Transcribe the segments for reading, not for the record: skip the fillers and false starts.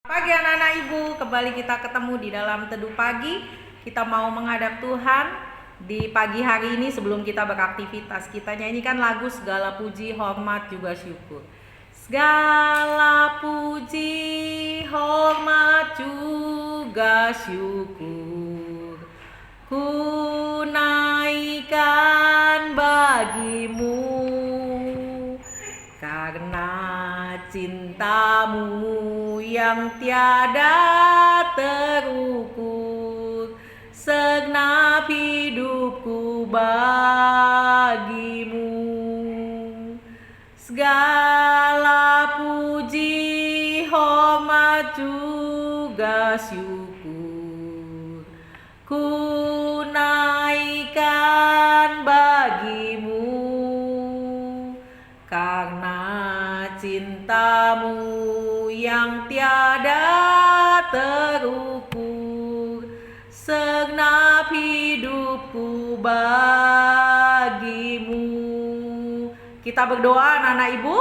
Pagi anak-anak ibu, kembali kita ketemu di dalam teduh pagi. Kita mau menghadap Tuhan di pagi hari ini. Sebelum kita beraktivitas, kita nyanyikan lagu segala puji, hormat juga syukur. Segala puji, hormat juga syukur ku naikkan bagimu, karena cintamu yang tiada terukur, segenap hidupku bagimu. Segala puji, hormat juga syukur ku naikkan bagimu, karena cintamu yang tiada terukur, segenap hidupku bagimu. Kita berdoa anak-anak ibu.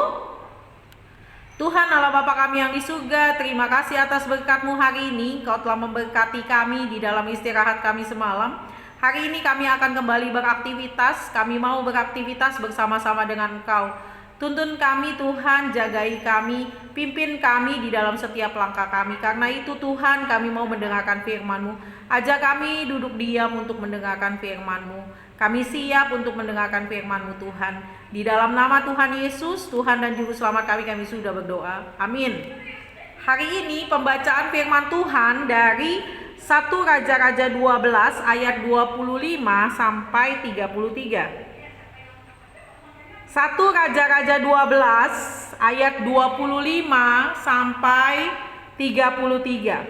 Tuhan Allah Bapa kami yang di surga, terima kasih atas berkat-Mu hari ini. Kau telah memberkati kami di dalam istirahat kami semalam. Hari ini kami akan kembali beraktivitas. Kami mau beraktivitas bersama-sama dengan Engkau. Tuntun kami Tuhan, jagai kami, pimpin kami di dalam setiap langkah kami. Karena itu Tuhan, kami mau mendengarkan firman-Mu. Ajak kami duduk diam untuk mendengarkan firman-Mu. Kami siap untuk mendengarkan firman-Mu Tuhan. Di dalam nama Tuhan Yesus, Tuhan dan Juru Selamat kami sudah berdoa. Amin. Hari ini pembacaan firman Tuhan dari 1 Raja-Raja 12 ayat 25 sampai 33. 1 Raja-Raja 12 ayat 25 sampai 33.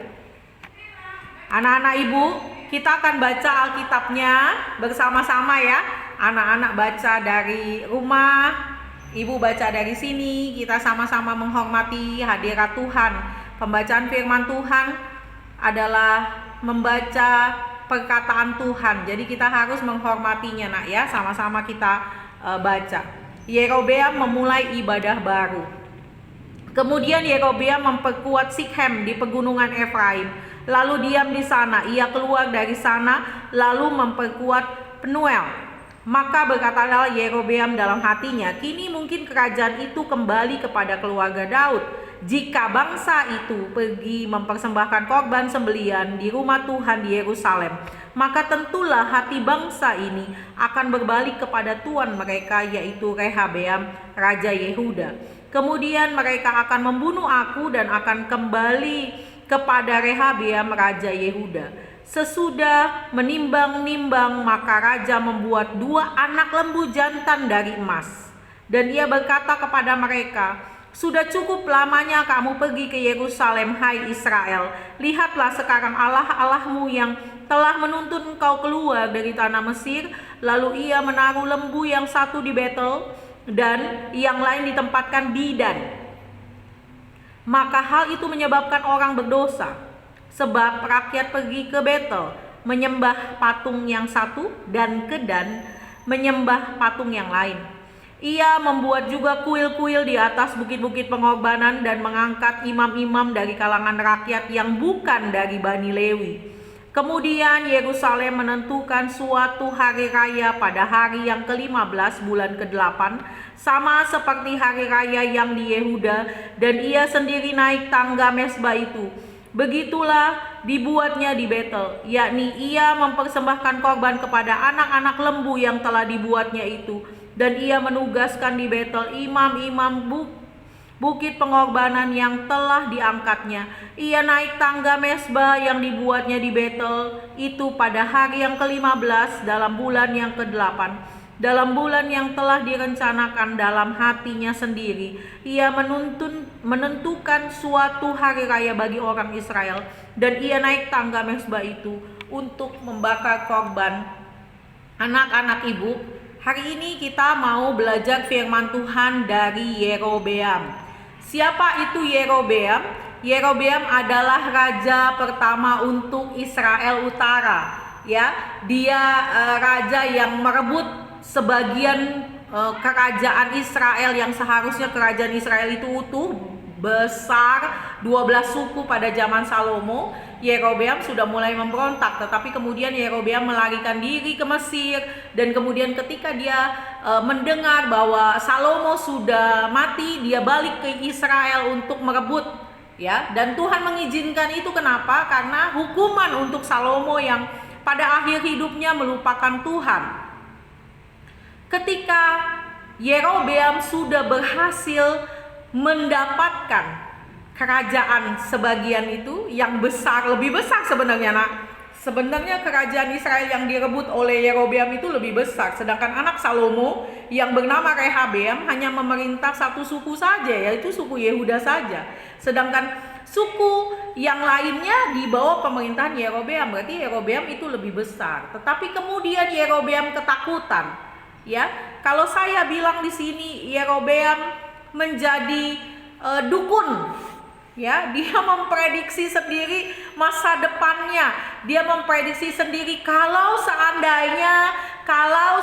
Anak-anak ibu, kita akan baca Alkitabnya bersama-sama ya. Anak-anak baca dari rumah, ibu baca dari sini. Kita sama-sama menghormati hadirat Tuhan. Pembacaan firman Tuhan adalah membaca perkataan Tuhan. Jadi kita harus menghormatinya nak ya. Sama-sama kita baca. Yerobeam memulai ibadah baru. Kemudian Yerobeam memperkuat Sikhem di pegunungan Efraim. Lalu diam di sana. Ia keluar dari sana lalu memperkuat Penuel. Maka berkatalah Yerobeam dalam hatinya, kini mungkin kerajaan itu kembali kepada keluarga Daud, jika bangsa itu pergi mempersembahkan korban sembelian di rumah Tuhan di Yerusalem. Maka tentulah hati bangsa ini akan berbalik kepada tuan mereka, yaitu Rehabeam, Raja Yehuda. Kemudian mereka akan membunuh aku dan akan kembali kepada Rehabeam, Raja Yehuda. Sesudah menimbang-nimbang, maka raja membuat 2 anak lembu jantan dari emas. Dan ia berkata kepada mereka, sudah cukup lamanya kamu pergi ke Yerusalem, hai Israel. Lihatlah sekarang Allah-Allahmu yang telah menuntun engkau keluar dari tanah Mesir. Lalu ia menaruh lembu yang satu di Betel dan yang lain ditempatkan di Dan. Maka hal itu menyebabkan orang berdosa, sebab rakyat pergi ke Betel menyembah patung yang satu dan ke Dan menyembah patung yang lain. Ia membuat juga kuil-kuil di atas bukit-bukit pengorbanan dan mengangkat imam-imam dari kalangan rakyat yang bukan dari Bani Lewi. Kemudian Yerusalem menentukan suatu hari raya pada hari yang ke-15 bulan ke-8, sama seperti hari raya yang di Yehuda, dan ia sendiri naik tangga mezbah itu. Begitulah dibuatnya di Betel, yakni ia mempersembahkan korban kepada anak-anak lembu yang telah dibuatnya itu. Dan ia menugaskan di Betel imam-imam bukit pengorbanan yang telah diangkatnya. Ia naik tangga mezbah yang dibuatnya di Betel itu pada hari yang ke-15 dalam bulan yang ke-8. Dalam bulan yang telah direncanakan dalam hatinya sendiri, ia menentukan suatu hari raya bagi orang Israel. Dan ia naik tangga mezbah itu untuk membakar korban. Anak-anak ibu, hari ini kita mau belajar firman Tuhan dari Yerobeam. Siapa itu Yerobeam? Yerobeam adalah raja pertama untuk Israel Utara. Ya, dia raja yang merebut sebagian kerajaan Israel yang seharusnya kerajaan Israel itu utuh besar, 12 suku pada zaman Salomo. Yerobeam sudah mulai memberontak, tetapi kemudian Yerobeam melarikan diri ke Mesir, dan kemudian ketika dia mendengar bahwa Salomo sudah mati, dia balik ke Israel untuk merebut, ya. Dan Tuhan mengizinkan itu, kenapa? Karena hukuman untuk Salomo yang pada akhir hidupnya melupakan Tuhan. Ketika Yerobeam sudah berhasil mendapatkan kerajaan sebagian itu yang besar, lebih besar sebenarnya, sebenarnya kerajaan Israel yang direbut oleh Yerobeam itu lebih besar, sedangkan anak Salomo yang bernama Rehabeam hanya memerintah satu suku saja, yaitu suku Yehuda saja. Sedangkan suku yang lainnya di bawah pemerintahan Yerobeam, berarti Yerobeam itu lebih besar. Tetapi kemudian Yerobeam ketakutan, ya. Kalau saya bilang di sini Yerobeam menjadi dukun, ya, dia memprediksi sendiri masa depannya. Dia memprediksi sendiri kalau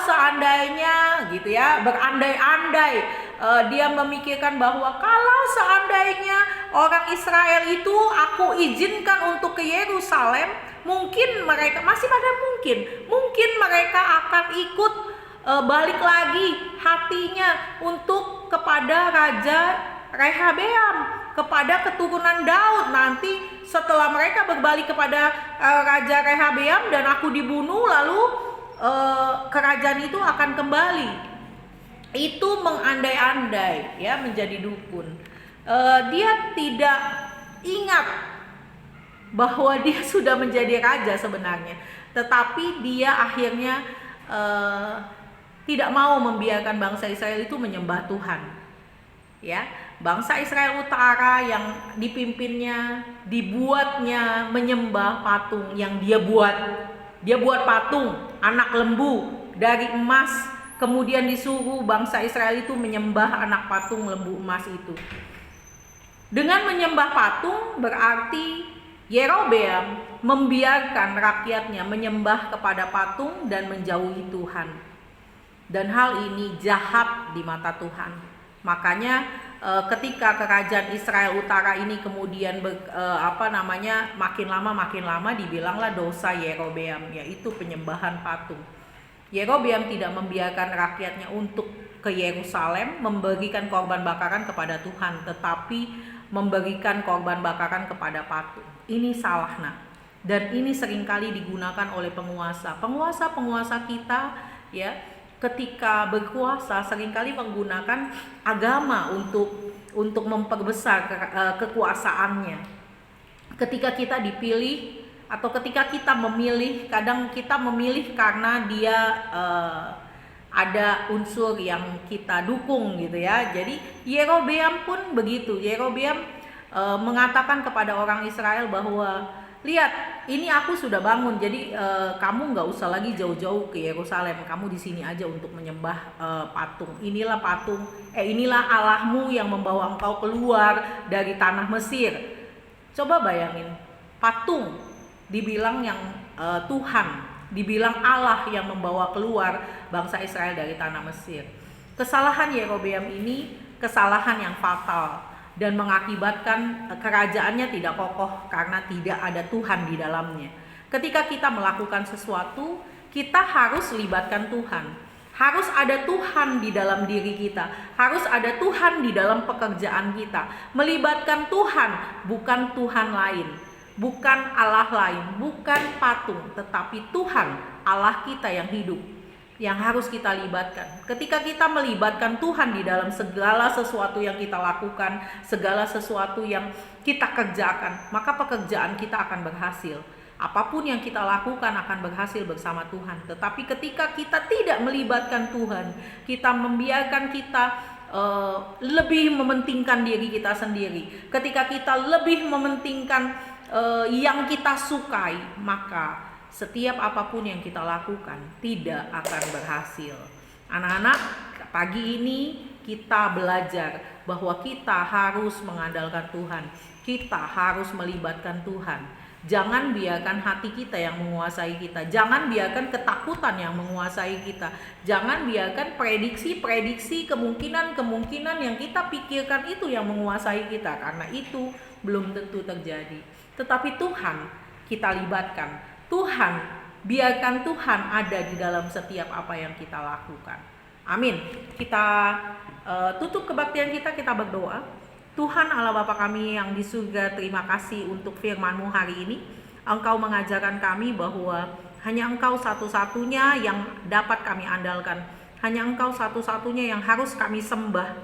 seandainya gitu ya, berandai-andai. Dia memikirkan bahwa kalau seandainya orang Israel itu aku izinkan untuk ke Yerusalem, mungkin mereka mungkin mereka akan ikut balik lagi hatinya untuk kepada Raja Rehabeam, kepada keturunan Daud. Nanti setelah mereka berbalik kepada Raja Rehabeam dan aku dibunuh, lalu kerajaan itu akan kembali. Itu mengandai-andai, ya, menjadi dukun. Dia tidak ingat bahwa dia sudah menjadi raja sebenarnya, tetapi dia akhirnya tidak mau membiarkan bangsa Israel itu menyembah Tuhan, ya. Bangsa Israel Utara yang dipimpinnya, dibuatnya menyembah patung yang dia buat. Dia buat patung anak lembu dari emas, kemudian disuruh bangsa Israel itu menyembah anak patung lembu emas itu. Dengan menyembah patung berarti Yerobeam membiarkan rakyatnya menyembah kepada patung dan menjauhi Tuhan. Dan hal ini jahat di mata Tuhan. Makanya ketika kerajaan Israel Utara ini kemudian makin lama dibilanglah dosa Yerobeam, yaitu penyembahan patung. Yerobeam tidak membiarkan rakyatnya untuk ke Yerusalem memberikan korban bakaran kepada Tuhan, tetapi memberikan korban bakaran kepada patung. Ini salah, dan ini seringkali digunakan oleh penguasa kita, ya. Ketika berkuasa seringkali menggunakan agama untuk memperbesar kekuasaannya. Ketika kita dipilih atau ketika kita memilih, kadang kita memilih karena dia ada unsur yang kita dukung gitu ya. Jadi Yerobeam pun begitu. Yerobeam mengatakan kepada orang Israel bahwa lihat, ini aku sudah bangun, jadi kamu nggak usah lagi jauh-jauh ke Yerusalem, kamu di sini aja untuk menyembah patung. Inilah Allahmu yang membawa engkau keluar dari tanah Mesir. Coba bayangin, patung dibilang yang Tuhan, dibilang Allah yang membawa keluar bangsa Israel dari tanah Mesir. Kesalahan Yerobeam ini kesalahan yang fatal dan mengakibatkan kerajaannya tidak kokoh karena tidak ada Tuhan di dalamnya. Ketika kita melakukan sesuatu, kita harus libatkan Tuhan. Harus ada Tuhan di dalam diri kita. Harus ada Tuhan di dalam pekerjaan kita. Melibatkan Tuhan, bukan Tuhan lain. Bukan Allah lain, bukan patung, tetapi Tuhan, Allah kita yang hidup, yang harus kita libatkan. Ketika kita melibatkan Tuhan di dalam segala sesuatu yang kita lakukan, segala sesuatu yang kita kerjakan, maka pekerjaan kita akan berhasil. Apapun yang kita lakukan akan berhasil bersama Tuhan. Tetapi ketika kita tidak melibatkan Tuhan, kita membiarkan kita lebih mementingkan diri kita sendiri. Ketika kita lebih mementingkan yang kita sukai, maka setiap apapun yang kita lakukan tidak akan berhasil. Anak-anak, pagi ini kita belajar bahwa kita harus mengandalkan Tuhan. Kita harus melibatkan Tuhan. Jangan biarkan hati kita yang menguasai kita. Jangan biarkan ketakutan yang menguasai kita. Jangan biarkan prediksi-prediksi, kemungkinan-kemungkinan yang kita pikirkan itu yang menguasai kita. Karena itu belum tentu terjadi. Tetapi Tuhan kita libatkan. Tuhan, biarkan Tuhan ada di dalam setiap apa yang kita lakukan. Amin. Kita tutup kebaktian kita berdoa. Tuhan Allah Bapa kami yang di surga, terima kasih untuk firman-Mu hari ini. Engkau mengajarkan kami bahwa hanya Engkau satu-satunya yang dapat kami andalkan. Hanya Engkau satu-satunya yang harus kami sembah.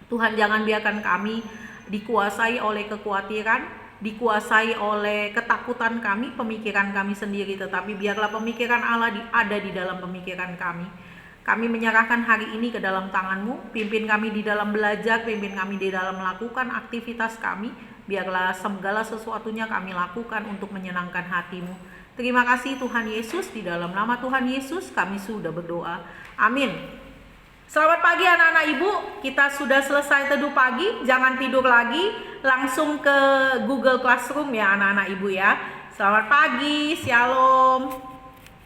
Tuhan, jangan biarkan kami dikuasai oleh kekhawatiran, dikuasai oleh ketakutan kami, pemikiran kami sendiri. Tetapi biarlah pemikiran Allah ada di dalam pemikiran kami. Kami menyerahkan hari ini ke dalam tangan-Mu. Pimpin kami di dalam belajar, pimpin kami di dalam melakukan aktivitas kami. Biarlah segala sesuatunya kami lakukan untuk menyenangkan hati-Mu. Terima kasih Tuhan Yesus, di dalam nama Tuhan Yesus kami sudah berdoa. Amin. Selamat pagi anak-anak ibu, kita sudah selesai teduh pagi. Jangan tidur lagi, langsung ke Google Classroom ya anak-anak ibu ya. Selamat pagi, shalom.